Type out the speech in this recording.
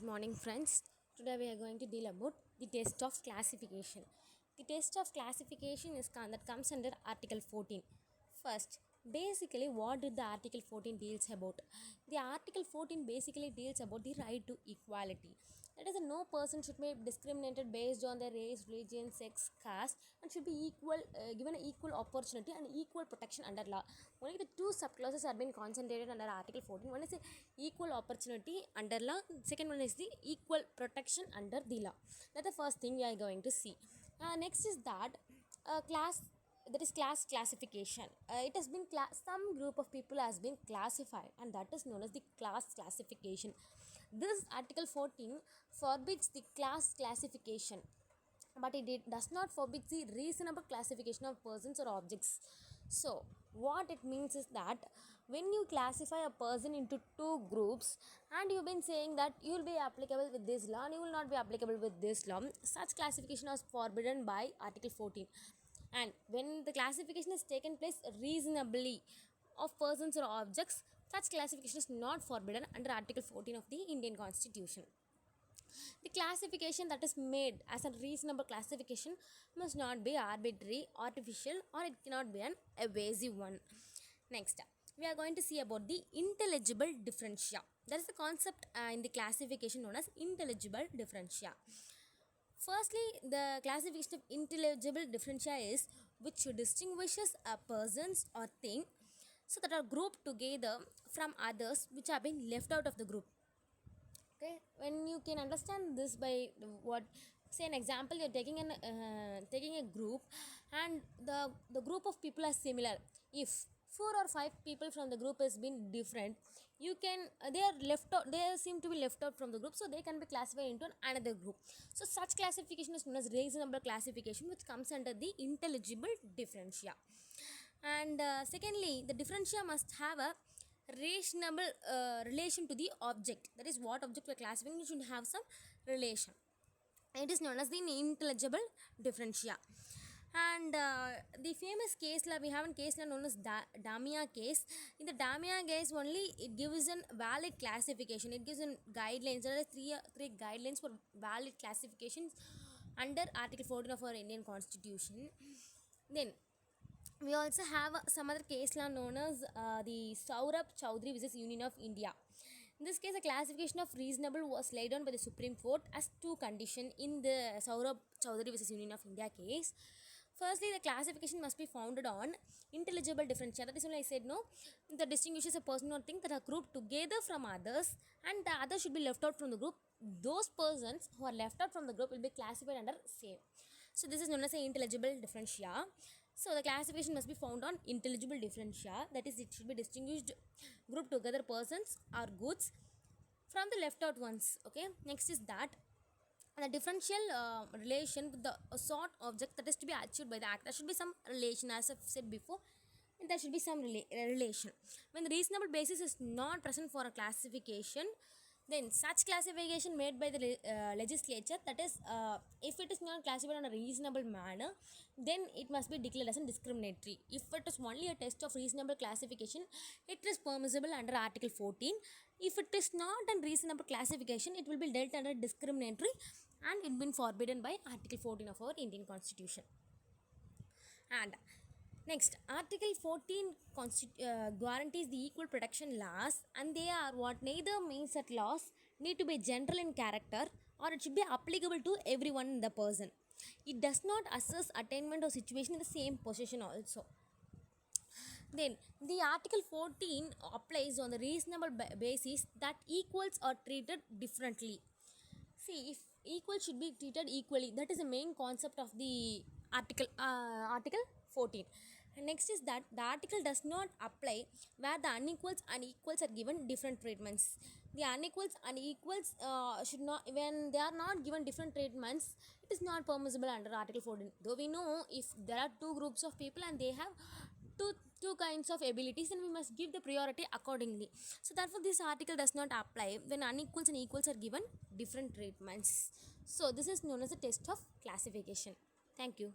Good morning, friends. Today we are going to deal about the test of classification. The test of classification that comes under Article 14. First, basically, what did the Article 14 deals about? The Article 14 basically deals about the right to equality. That is, no person should be discriminated based on their race, religion, sex, caste, and should be given equal opportunity and equal protection under law. Only the two subclauses are being concentrated under Article 14. One is the equal opportunity under law. Second one is the equal protection under the law. That's the first thing we are going to see. Next is that class classification. It has been some group of people has been classified, and that is known as the class classification. This Article 14 forbids the class classification, but it does not forbid the reasonable classification of persons or objects. So what it means is that when you classify a person into two groups and you've been saying that you will be applicable with this law and you will not be applicable with this law, such classification is forbidden by Article 14. And when the classification is taken place reasonably of persons or objects, such classification is not forbidden under Article 14 of the Indian Constitution. The classification that is made as a reasonable classification must not be arbitrary, artificial, or it cannot be an evasive one. Next, we are going to see about the intelligible differentia. That is the concept in the classification known as intelligible differentia. Firstly, the classification of intelligible differentia is which distinguishes a persons or thing so that are grouped together from others which have been left out of the group. Okay, when you can understand this by what, say an example, you're taking a group and the group of people are similar. If 4 or 5 people from the group has been different, you can they are left out, they seem to be left out from the group, so they can be classified into another group. So such classification is known as reasonable classification, which comes under the intelligible differentia. And secondly, the differentia must have a reasonable relation to the object. That is, what object we are classifying, you should have some relation. It is known as the intelligible differentia. And the famous case law, we have a case law known as Damia case. In the Damia case only, it gives a valid classification. It gives a guidelines. There are three guidelines for valid classifications under Article 14 of our Indian Constitution. Then we also have some other case law known as the Saurabh Chaudhary vs Union of India. In this case, the classification of reasonable was laid down by the Supreme Court as two conditions in the Saurabh Chaudhary vs Union of India case. Firstly, the classification must be founded on intelligible differentia. That is why I said no. That distinguishes a person or thing that are grouped together from others, and the others should be left out from the group. Those persons who are left out from the group will be classified under same. So this is known as intelligible differentia. So the classification must be found on intelligible differentia. That is, it should be distinguished, grouped together persons or goods from the left out ones. Okay. Next is that the differential relation with the sought object that is to be achieved by the act. There should be some relation, as I've said before. There should be some relation. When the reasonable basis is not present for a classification, then such classification made by the legislature, that is, if it is not classified in a reasonable manner, then it must be declared as discriminatory. If it is only a test of reasonable classification, it is permissible under Article 14. If it is not a reasonable classification, it will be dealt under discriminatory, and it been forbidden by Article 14 of our Indian Constitution. And next, Article 14 guarantees the equal protection laws, and they are what neither means that laws need to be general in character or it should be applicable to everyone in the person. It does not assess attainment or situation in the same position also. Then the Article 14 applies on the reasonable basis that equals are treated differently. See, if equals should be treated equally, that is the main concept of the Article 14. And next is that the article does not apply where the unequals and equals are given different treatments. The unequals and equals should not, when they are not given different treatments, it is not permissible under Article 14. Though we know if there are two groups of people and they have two kinds of abilities, then we must give the priority accordingly. So therefore, this article does not apply when unequals and equals are given different treatments. So this is known as a test of classification. Thank you.